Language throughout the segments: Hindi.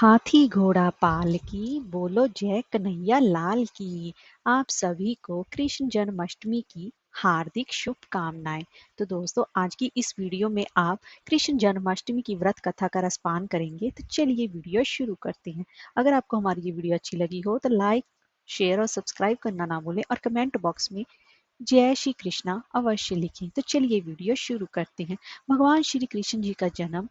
हाथी घोड़ा पालकी बोलो जय कन्हैया लाल की। आप सभी को कृष्ण जन्माष्टमी की हार्दिक शुभकामनाएं। तो दोस्तों, आज की इस वीडियो में आप कृष्ण जन्माष्टमी की व्रत कथा का रसपान करेंगे। तो चलिए वीडियो शुरू करते हैं। अगर आपको हमारी ये वीडियो अच्छी लगी हो तो लाइक, शेयर और सब्सक्राइब करना ना भूलें और कमेंट बॉक्स में जय श्री कृष्णा अवश्य लिखें। तो चलिए वीडियो शुरू करते हैं। भगवान श्री कृष्ण जी का जन्म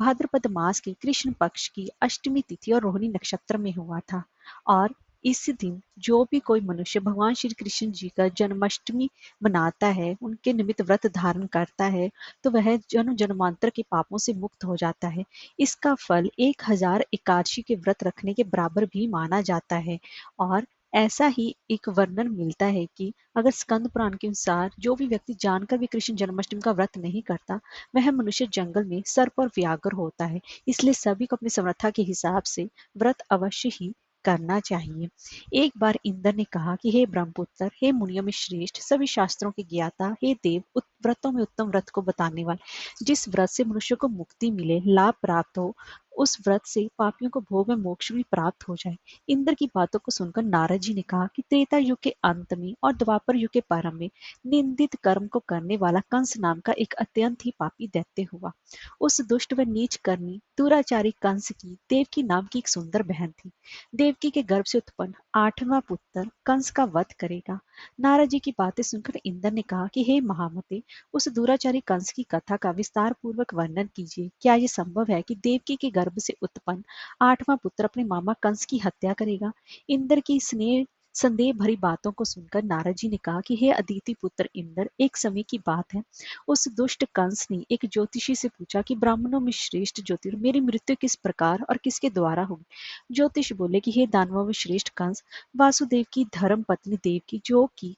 भाद्रपद मास के कृष्ण पक्ष की अष्टमी तिथि और रोहिणी नक्षत्र में हुआ था। और इस दिन जो भी कोई मनुष्य भगवान श्री कृष्ण जी का जन्माष्टमी मनाता है, उनके निमित्त व्रत धारण करता है, तो वह जन्म जन्मांतर के पापों से मुक्त हो जाता है। इसका फल 1000 एकादशी के व्रत रखने के बराबर भी माना जाता है। और ऐसा ही एक वर्णन मिलता है कि अगर स्कंद पुराण के अनुसार जो भी व्यक्ति जानकर भी कृष्ण जन्माष्टमी का व्रत नहीं करता, वह मनुष्य जंगल में सर्प और व्याघ्र होता है। इसलिए सभी को अपनी समर्था के हिसाब से व्रत अवश्य ही करना चाहिए। एक बार इंद्र ने कहा कि हे ब्रह्मपुत्र, हे मुनियों में श्रेष्ठ, सभी शास्त्रों के ज्ञाता, हे देव, व्रतों में उत्तम व्रत को बताने वाले, जिस व्रत से मनुष्य को मुक्ति मिले, लाभ प्राप्त हो, उस व्रत से पापियों को भोग में मोक्ष भी प्राप्त हो जाए। इंद्र की बातों को सुनकर नारद जी ने कहा कि त्रेता युग के अंत में और द्वापर युग के प्रारंभ में निंदित कर्म को करने वाला कंस नाम का एक अत्यंत ही पापी दैत्य हुआ। उस दुष्ट व नीच कर्मी दुराचारी कंस की देवकी नाम की एक सुंदर बहन थी। देवकी के गर्भ से उत्पन्न 8वां पुत्र कंस का वध करेगा। नारद जी की बातें सुनकर इंद्र ने कहा कि हे महामते, उस दुराचारी कंस की कथा का विस्तार पूर्वक वर्णन कीजिए। क्या यह संभव है कि देवकी के गर्भ से उत्पन्न 8वां पुत्र अपने मामा कंस की हत्या करेगा? इंद्र की स्नेह संदेह भरी बातों को सुनकर नारद जी ने कहा कि हे अदिति पुत्र इंद्र, एक समय की बात है, उस दुष्ट कंस ने एक ज्योतिषी से पूछा कि ब्राह्मणों में श्रेष्ठ ज्योतिर मेरी मृत्यु किस प्रकार और किसके द्वारा होगी। ज्योतिष बोले कि हे दानवों में श्रेष्ठ कंस, वासुदेव की धर्म पत्नी देवकी, जो कि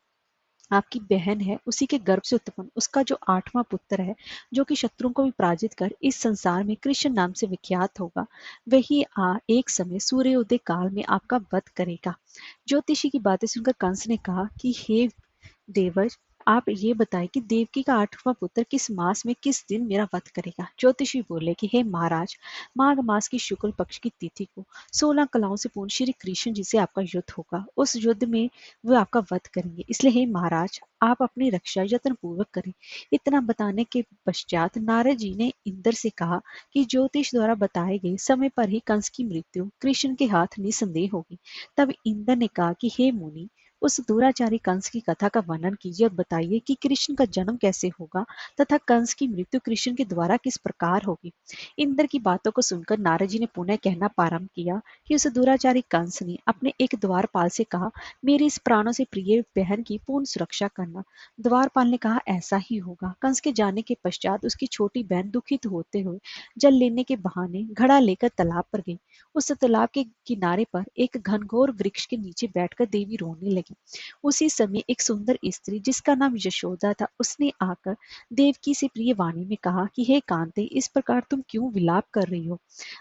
आपकी बहन है, उसी के गर्भ से उत्पन्न उसका जो 8वां पुत्र है, जो कि शत्रुओं को भी पराजित कर इस संसार में कृष्ण नाम से विख्यात होगा, वही एक समय सूर्योदय काल में आपका वध करेगा। ज्योतिषी की बातें सुनकर कंस ने कहा कि हे देवर्ष, आप ये बताएं कि देवकी का 8वां पुत्र किस मास में किस दिन मेरा वध करेगा। ज्योतिषी बोले कि हे महाराज, माघ मास की शुक्ल पक्ष की तिथि को 16 कलाओं से पूर्ण श्री कृष्ण जी से आपका युद्ध होगा। उस युद्ध में वो आपका वध करेंगे, इसलिए हे महाराज, आप अपनी रक्षा यत्न पूर्वक करें। इतना बताने के पश्चात नारद जी ने इंद्र से कहा कि ज्योतिष द्वारा बताए गए समय पर ही कंस की मृत्यु कृष्ण के हाथ निसंदेह होगी। तब इंद्र ने कहा कि हे मुनि, उस दुराचारी कंस की कथा का वर्णन कीजिए और बताइए कि कृष्ण का जन्म कैसे होगा तथा कंस की मृत्यु कृष्ण के द्वारा किस प्रकार होगी। इंद्र की बातों को सुनकर नारद जी ने पुनः कहना प्रारंभ किया कि उस दुराचारी कंस ने अपने एक द्वारपाल से कहा, मेरी इस प्राणों से प्रिय बहन की पूर्ण सुरक्षा करना। द्वारपाल ने कहा, ऐसा ही होगा। कंस के जाने के पश्चात उसकी छोटी बहन दुखित होते हुए जल लेने के बहाने घड़ा लेकर तालाब पर गई। उस तालाब के किनारे पर एक घनघोर वृक्ष के नीचे बैठकर देवी रोने लगी। उसी समय एक सुंदर स्त्री जिसका नाम यशोदा था, उसने आकर देवकी से प्रिय वाणी में कहा कि हे कांते, इस प्रकार तुम क्यों विलाप कर रही हो?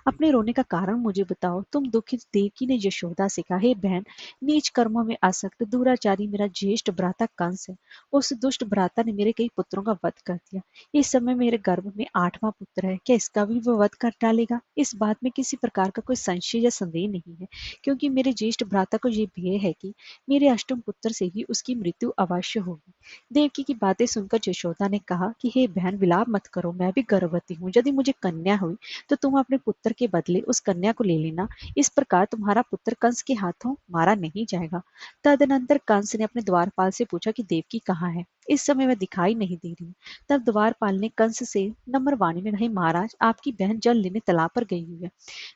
अपने रोने का कारण मुझे बताओ। तुम दुखित देवकी ने यशोदा से कहा, हे बहन, नीच कर्मों में आसक्त दुराचारी मेरा ज्येष्ठ भ्राता कंस है। उस दुष्ट भ्राता ने मेरे कई पुत्रों का वध कर दिया। इस समय मेरे गर्भ में 8वां पुत्र है, क्या इसका भी वो वध कर डालेगा? इस बात में किसी प्रकार का कोई संशय या संदेह नहीं है, क्योंकि मेरे ज्येष्ठ भ्राता को ये भय है कि मेरे अष्टम पुत्र से ही उसकी मृत्यु अवश्य होगी। देवकी की बातें सुनकर यशोदा ने कहा कि हे बहन, विलाप मत करो, मैं भी गर्भवती हूँ। यदि मुझे कन्या हुई तो तुम अपने पुत्र के बदले उस कन्या को ले लेना। इस प्रकार तुम्हारा पुत्र कंस के हाथों मारा नहीं जाएगा। तदनंतर कंस ने अपने द्वारपाल से पूछा कि देवकी कहाँ है? इस समय वह दिखाई नहीं दे रही। तब द्वारपाल ने कंस से नम्र वाणी में कहा, महाराज, आपकी बहन जल लेने तालाब पर गई हुई है।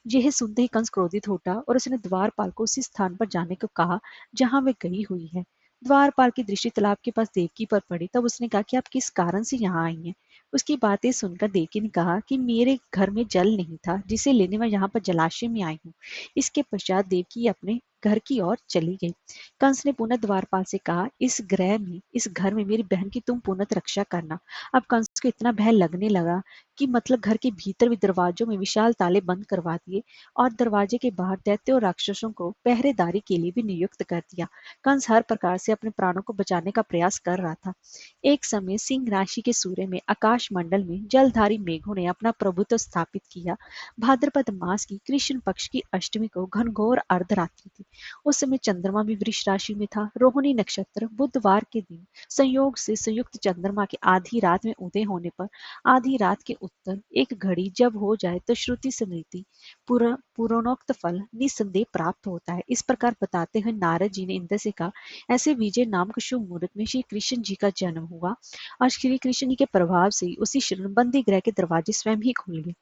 यह सुनते ही कंस क्रोधित उठा और उसने द्वारपाल को उसी स्थान पर जाने को कहा जहां वे गई हुई है। द्वारपाल की दृष्टि तालाब के पास देवकी पर पड़ी। तब उसने कहा कि आप किस कारण से यहाँ आई हैं? उसकी बातें सुनकर देवकी ने कहा कि मेरे घर में जल नहीं था, जिसे लेने मैं यहाँ पर जलाशय में आई हूँ। इसके पश्चात देवकी अपने घर की ओर चली गई। कंस ने पुनः द्वारपाल से कहा, इस घर में मेरी बहन की तुम पुनः रक्षा करना। अब कंस को इतना भय लगने लगा कि मतलब घर के भीतर भी दरवाजों में विशाल ताले बंद करवा दिए और दरवाजे के बाहर दैत्यों और राक्षसों को पहरेदारी के लिए भी नियुक्त कर दिया। कंस हर प्रकार से अपने प्राणों को बचाने का प्रयास कर रहा था। एक समय सिंह राशि के सूर्य में आकाश मंडल में जलधारी मेघों ने अपना प्रभुत्व स्थापित किया। भाद्रपद मास की कृष्ण पक्ष की अष्टमी को घनघोर अर्धरात्रि थी। उस समय चंद्रमा भी वृष राशि में था। रोहिणी नक्षत्र बुधवार के दिन संयोग से संयुक्त चंद्रमा के आधी रात में उदय होने पर आधी रात के उत्तर एक घड़ी जब हो जाए तो श्रुति स्मृति पूर्णोक्त फल निसंदेह प्राप्त होता है। इस प्रकार बताते हुए नारद जी ने इंद्र से कहा, ऐसे विजय नामक शुभ मुहूर्त में श्री कृष्ण जी का जन्म हुआ और श्री कृष्ण जी के प्रभाव से उसी क्षण बंदी गृह के दरवाजे स्वयं ही खुल गए।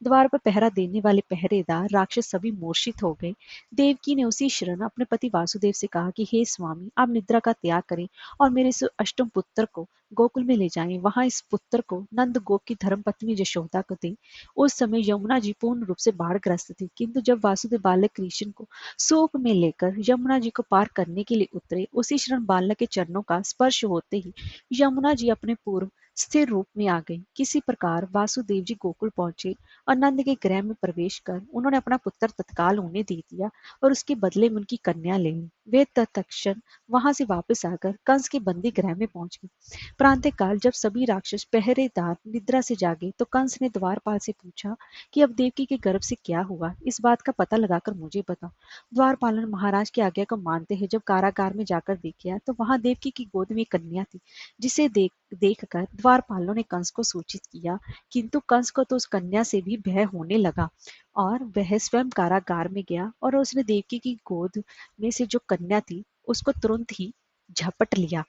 द्वार पर पहरा देने वाले पहरेदार राक्षस सभी मूर्छित हो गए। देवकी ने उसी क्षण अपने पति वासुदेव से कहा कि हे स्वामी, आप निद्रा का त्याग करें और मेरे इस अष्टम पुत्र को गोकुल में ले जाएं। वहां इस पुत्र को नंद गोप की धर्मपत्नी यशोदा को दें। उस समय यमुना जी पूर्ण रूप से बाढ़ग्रस्त थी, किंतु जब वासुदेव बालक कृष्ण को सूप में लेकर यमुना जी को पार करने के लिए उतरे, उसी क्षण बालक के चरणों का स्पर्श होते ही यमुना जी अपने पूर्व स्थिर रूप में आ गई। किसी प्रकार वासुदेव जी गोकुल पहुंचे और नंद के गृह में प्रवेश कर उन्होंने अपना पुत्र तत्काल उन्हें दे दिया और उसके बदले में उनकी कन्या ले ली। वे तत्क्षण वहां से वापस आकर कंस के बंदी गृह में पहुंच गए। प्रांतः काल जब सभी राक्षस पहरेदार निद्रा से जागे तो कंस ने द्वारपाल से पूछा कि अब देवकी के गर्भ से क्या हुआ, इस बात का पता लगाकर मुझे बताओ। द्वारपालन महाराज की आज्ञा को मानते हैं जब कारागार में जाकर देखा तो वहां देवकी की गोद में एक कन्या थी, जिसे देखकर द्वारपालों ने कंस को सूचित किया, किंतु कंस को तो उस कन्या से भी भय होने लगा और वह स्वयं कारागार में गया और उसने देवकी की गोद में से जो कन्या थी उसको तुरंत ही झपट लिया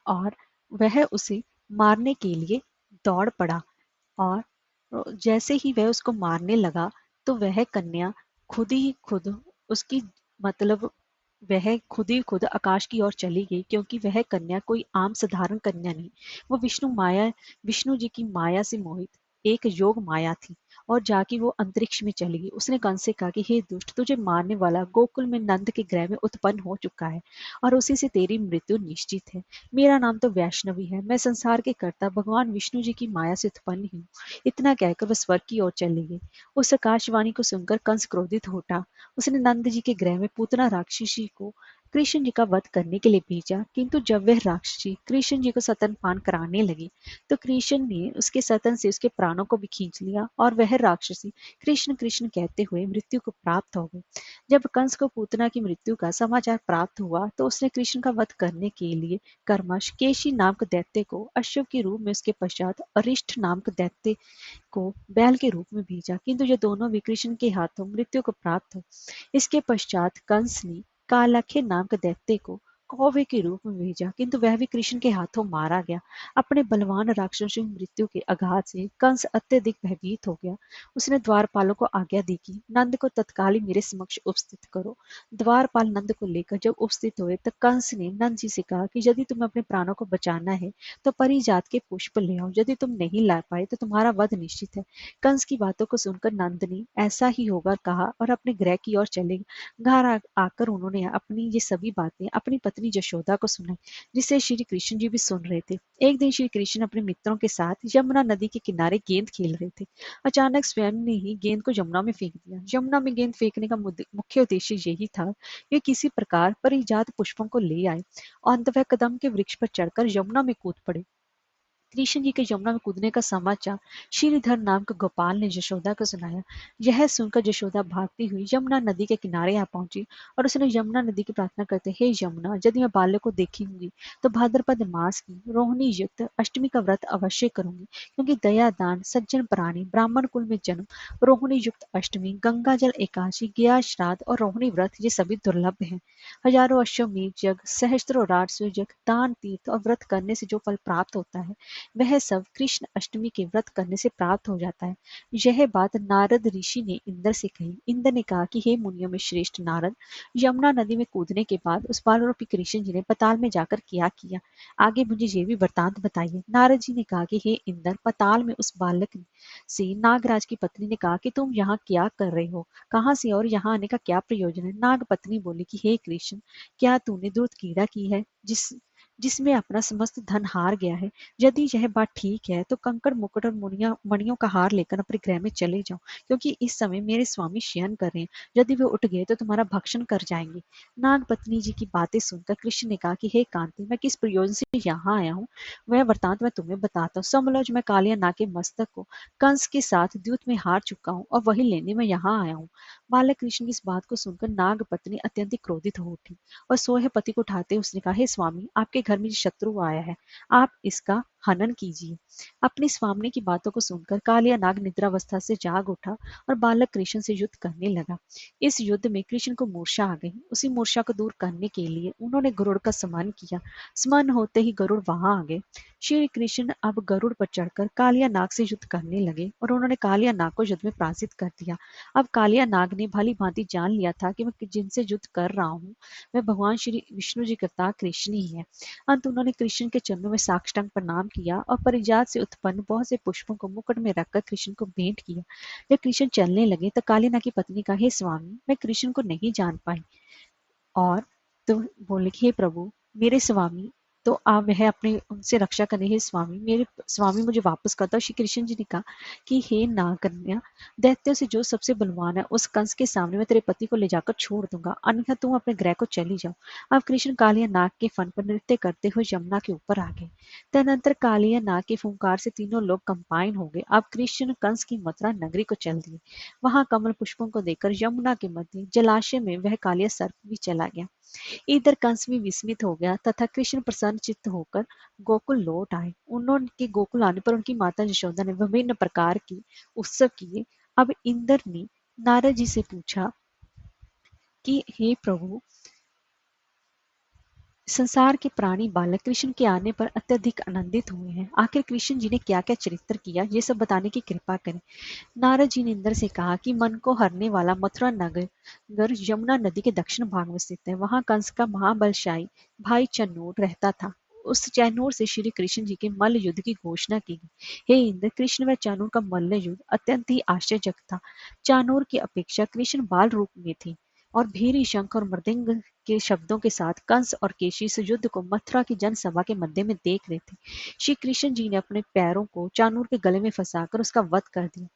और वह उसे मारने के लिए दौड़ पड़ा। और जैसे ही वह उसको मारने लगा तो वह कन्या खुद ही खुद उसकी मतलब वह खुद ही खुद आकाश की ओर चली गई, क्योंकि वह कन्या कोई आम साधारण कन्या नहीं, वो विष्णु जी की माया से मोहित एक योग माया थी और जाके वो अंतरिक्ष में चली गई। उसने कंस से कहा कि हे दुष्ट, तुझे मारने वाला गोकुल में नंद के गृह में उत्पन्न हो चुका है और उसी से तेरी मृत्यु निश्चित है। मेरा नाम तो वैष्णवी है, मैं संसार के कर्ता भगवान विष्णु जी की माया से उत्पन्न हूँ। इतना कहकर वह स्वर्ग की ओर चली गई। उस आकाशवाणी को सुनकर कंस क्रोधित हो उठा। उसने नंद जी के गृह में पूतना राक्षसी को कृष्ण जी का वध करने के लिए भेजा, किंतु जब वह राक्षसी कृष्ण जी को स्तनपान कराने लगी तो कृष्ण ने उसके स्तन से उसके प्राणों को भी खींच लिया और वह राक्षसी कृष्ण कृष्ण कहते हुए मृत्यु को प्राप्त हो गई। जब कंस को पूतना की मृत्यु का समाचार प्राप्त हुआ तो उसने कृष्ण का वध करने के लिए कर्मश केशी नामक दैत्य को अश्व के रूप में, उसके पश्चात अरिष्ट नामक दैत्य को बैल के रूप में भेजा, किंतु ये दोनों भी कृष्ण के हाथों मृत्यु को प्राप्त हो। इसके पश्चात कंस ने कालाखे नामक दैत्य को कौवे के रूप में भेजा, किंतु वह भी कृष्ण के हाथों मारा गया। अपने बलवान राक्षसों की मृत्यु के आघात से कंस अत्यधिक भयभीत हो गया। उसने द्वारपालों को आज्ञा दी कि नंद को तत्काल ही मेरे समक्ष उपस्थित करो। द्वारपाल नंद को लेकर जब उपस्थित हुए तो कंस ने नंद जी से कहा कि यदि तुम्हें अपने प्राणों को बचाना है तो परिजात के पुष्प ले आओ, यदि तुम नहीं ला पाए तो तुम्हारा वध निश्चित है। कंस की बातों को सुनकर नंद ने ऐसा ही होगा कहा और अपने गृह की ओर चले। घर आकर उन्होंने अपनी ये सभी बातें अपनी पत्नी यशोदा को सुनाई, जिसे श्री कृष्ण जी भी सुन रहे थे। एक दिन श्री कृष्ण अपने मित्रों के साथ यमुना नदी के किनारे गेंद खेल रहे थे। अचानक स्वयं ने ही गेंद को यमुना में फेंक दिया। यमुना में गेंद फेंकने का मुख्य उद्देश्य यही था कि किसी प्रकार परिजात पुष्पों को ले आए और अंत वह कदम के वृक्ष पर चढ़कर यमुना में कूद पड़े। कृष्ण जी के यमुना में कूदने का समाचार श्रीधर नाम के गोपाल ने यशोदा को सुनाया। यह सुनकर यशोदा भागती हुई यमुना नदी के किनारे आ पहुंची और उसने यमुना नदी की प्रार्थना करते, हे यमुना, यदि मैं बालक को देखूंगी तो भाद्रपद मास की रोहिणी युक्त अष्टमी का व्रत अवश्य करूंगी, क्योंकि दया दान सज्जन प्राणी ब्राह्मण कुल में जन्म, रोहिणी युक्त अष्टमी, गंगा जल एकादशी, गया श्राद्ध और रोहिणी व्रत ये सभी दुर्लभ है। हजारों अश्वमेध यज्ञ, सहस्त्रों राजस्व यज्ञ, दान तीर्थ और व्रत करने से जो फल प्राप्त होता है वह सब कृष्ण अष्टमी के व्रत करने से प्राप्त हो जाता है। यह बात नारद ऋषि ने इंद्र से कही। इंद्र ने कहा कि हे मुनियों में श्रेष्ठ नारद, यमुना नदी में कूदने के बाद उस बाल रूपी कृष्ण जी ने पताल में जाकर क्या किया, आगे मुझे ये भी वृतांत बताइए। नारद जी ने कहा कि हे इंद्र, पताल में उस बालक से नागराज की पत्नी ने कहा कि तुम यहाँ क्या कर रहे हो, कहाँ से और यहाँ आने का क्या प्रयोजन है। नाग पत्नी बोली कि हे कृष्ण, क्या तूने दूध कीड़ा की है जिसमें अपना समस्त धन हार गया है। यदि यह बात ठीक है तो कंकड़ मुकुट और मणियों का हार लेकर अपने गृह में चले जाओ, क्योंकि इस समय मेरे स्वामी शयन कर रहे हैं। यदि वे उठ गए तो तुम्हारा भक्षण कर जाएंगे। नाग पत्नी जी की बातें सुनकर कृष्ण ने कहा कि हे कांति, मैं किस प्रयोजन से यहाँ आया हूँ वह वृतांत मैं तुम्हें बताता हूँ। समझ लो, मैं कालिया नाग के मस्तक को कंस के साथ द्यूत में हार चुका हूँ और वही लेने में यहाँ आया हूँ। बालक कृष्ण की इस बात को सुनकर नाग पत्नी अत्यंत क्रोधित हो उठी और सोए पति को उठाते उसने कहा, हे स्वामी, आपके घर में शत्रु आया है, आप इसका हनन कीजिए। अपनी स्वामी की बातों को सुनकर कालिया नाग निद्रावस्था से जाग उठा और बालक कृष्ण से युद्ध करने लगा। इस युद्ध में कृष्ण को मूर्छा आ गई। उसी मूर्छा को दूर करने के लिए उन्होंने गरुड़ का स्मरण किया। स्मरण होते ही गरुड़ वहां आ गए। श्री कृष्ण अब गरुड़ पर चढ़कर कालिया नाग से युद्ध करने लगे और उन्होंने कालिया नाग को युद्ध में पराजित कर दिया। अब कालिया नाग ने भली भांति जान लिया था कि मैं जिनसे युद्ध कर रहा हूँ वह भगवान श्री विष्णु जी का अवतार कृष्ण ही है। अंत उन्होंने कृष्ण के चरणों में साष्टांग प्रणाम किया और परिजात से उत्पन्न बहुत से पुष्पों को मुकुट में रखकर कृष्ण को भेंट किया। जब कृष्ण चलने लगे तो कालिना की पत्नी का, हे स्वामी, मैं कृष्ण को नहीं जान पाई। और तो बोले कि हे प्रभु, मेरे स्वामी, तो आप वह अपने उनसे रक्षा करें। हे स्वामी, मेरे स्वामी मुझे वापस कर दो। श्री कृष्ण जी ने कहा कि हे नागकन्या, दैत्यों से जो सबसे बलवान है उस कंस के सामने मैं तेरे पति को ले जाकर छोड़ दूंगा, अन्यथा तुम अपने गृह को चली जाओ। अब कृष्ण कालिया नाग के फन पर नृत्य करते हुए यमुना के ऊपर आ गए। तदनंतर कालिया नाग के फुंकार से तीनों लोग कंपाइन हो गए। अब कृष्ण कंस की मथुरा नगरी को चल दिए। वहां कमल पुष्पों को देखकर यमुना के मध्य जलाशय में वह कालिया सर्प भी चला गया। इधर कंस भी विस्मित हो गया तथा कृष्ण प्रसन्न चित्त होकर गोकुल लौट आए। उन्होंने गोकुल आने पर उनकी माता यशोदा ने विभिन्न प्रकार के उत्सव किए। अब इंद्र ने नारद जी से पूछा कि हे प्रभु, संसार के प्राणी बालक कृष्ण के आने पर अत्यधिक आनंदित हुए हैं। आखिर कृष्ण जी ने क्या क्या चरित्र किया, ये सब बताने की कृपा करें। नारद जी ने इंद्र से कहा कि मन को हरने वाला मथुरा नगर यमुना नदी के दक्षिण भाग में स्थित है। वहां कंस का महाबलशाही भाई चनोर रहता था। उस चैनूर से श्री कृष्ण जी के मल्ल युद्ध की घोषणा की गई। हे इंद्र, कृष्ण व चानूर का मल्ल युद्ध अत्यंत ही आश्चर्यजनक था। चानूर की अपेक्षा कृष्ण बाल रूप में थे और भीरी शंख और मृदंग के शब्दों के साथ कंस और केशी इस युद्ध को मथुरा की जनसभा के मध्य में देख रहे थे। श्री कृष्ण जी ने अपने पैरों को चानूर के गले में फंसाकर उसका वध कर दिया।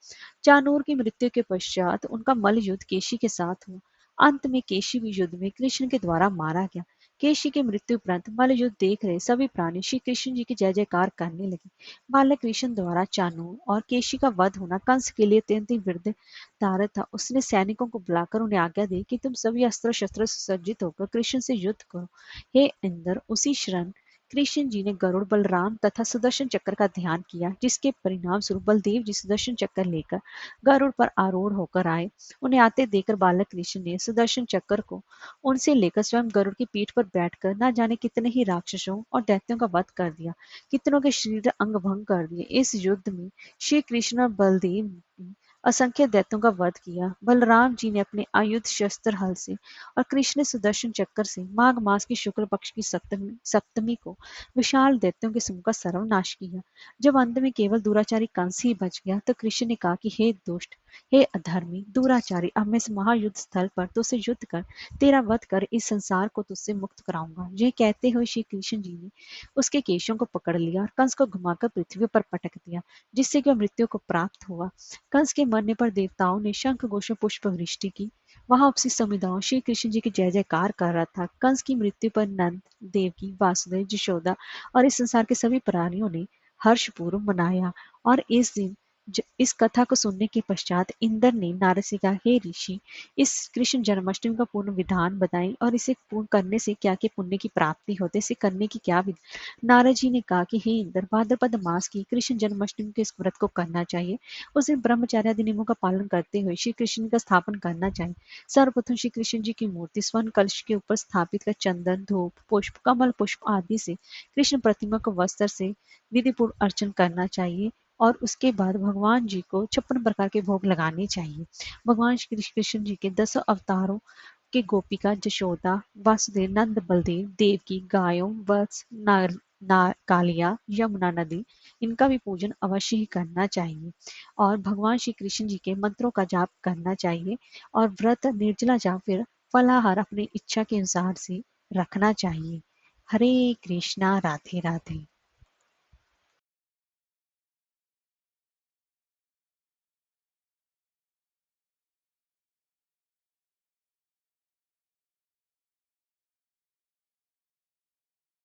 चानूर की मृत्यु के पश्चात उनका मल्ल युद्ध केशी के साथ हुआ। अंत में केशी भी युद्ध में कृष्ण के द्वारा मारा गया। केशी की मृत्यु उपरांत मल्ल युद्ध देख रहे सभी प्राणी श्री कृष्ण जी की जय जयकार करने लगे। बालक कृष्ण द्वारा चानूर और केशी का वध होना कंस के लिए अत्यंत ही वृद्धि था। उसने सैनिकों को बुलाकर उन्हें आज्ञा दी कि तुम सभी अस्त्र शस्त्र सुसज्जित होकर कृष्ण से युद्ध करो। हे इंद्र, उसी क्षण कृष्ण जी ने गरुड़, बलराम तथा सुदर्शन चक्र का ध्यान किया, जिसके परिणाम स्वरूप बलदेव जी सुदर्शन चक्र लेकर गरुड़ पर आरूढ़ होकर आए। उन्हें आते देखकर बालक कृष्ण ने सुदर्शन चक्र को उनसे लेकर स्वयं गरुड़ की पीठ पर बैठकर न जाने कितने ही राक्षसों और दैत्यों का वध कर दिया, कितनों के शरीर अंग भंग कर दिए। इस युद्ध में श्री कृष्ण और बलदेव ने असंख्य दैत्यों का वध किया। बलराम जी ने अपने आयुध शस्त्र हल से और कृष्ण ने सुदर्शन चक्कर से माघ मास की शुक्ल पक्ष की सप्तमी को विशाल दैत्यों के समूह का सर्वनाश किया। जब अंत में केवल दुराचारी कंस ही बच गया तो कृष्ण ने कहा कि हे दुष्ट, हे अधर्मी, दुराचारी, अब मैं इस महायुद्ध स्थल पर तुझसे युद्ध कर तेरा वध कर इस संसार को तुझसे मुक्त कराऊंगा। यह कहते हुए श्री कृष्ण जी ने उसके केशों को पकड़ लिया और कंस को घुमाकर पृथ्वी पर पटक दिया, जिससे कि वह मृत्यु को प्राप्त हुआ। कंस के मरने पर देवताओं ने शंख घोष पुष्प वृष्टि की। वहां उपस्थित समुदाय श्री कृष्ण जी की जय जयकार कर रहा था। कंस की मृत्यु पर नंद, देवकी, वासुदेव, यशोदा और इस संसार के सभी प्राणियों ने हर्षपूर्व मनाया। और इस दिन इस कथा को सुनने के पश्चात इंद्र ने नारद से कहा, हे ऋषि, इस कृष्ण जन्माष्टमी का पूर्ण विधान बताएं और इसे पूर्ण करने से क्या क्या पुण्य की प्राप्ति होते, इसे करने की क्या विधि। नारद जी ने कहा कि हे इंद्र, भाद्रपद मास की कृष्ण जन्माष्टमी के इस व्रत को करना चाहिए। उस दिन ब्रह्मचार्य आदि नियमों का पालन करते हुए श्री कृष्ण का स्थापन करना चाहिए। सर्वप्रथम श्री कृष्ण जी की मूर्ति स्वर्ण कलश के ऊपर स्थापित कर चंदन, धूप, पुष्प, कमल पुष्प आदि से कृष्ण प्रतिमा को वस्त्र से विधिपूर्व अर्चन करना चाहिए और उसके बाद भगवान जी को 56 प्रकार के भोग लगाने चाहिए। भगवान श्री कृष्ण जी के 10 अवतारों के गोपिका जशोदा, वासुदेव, नंद, बलदेव, देवकी, गायों, वत्स, कालिया, यमुना नदी, इनका भी पूजन अवश्य ही करना चाहिए और भगवान श्री कृष्ण जी के मंत्रों का जाप करना चाहिए और व्रत निर्जला या फिर फलाहार अपनी इच्छा के अनुसार से रखना चाहिए। हरे कृष्णा राधे राधे।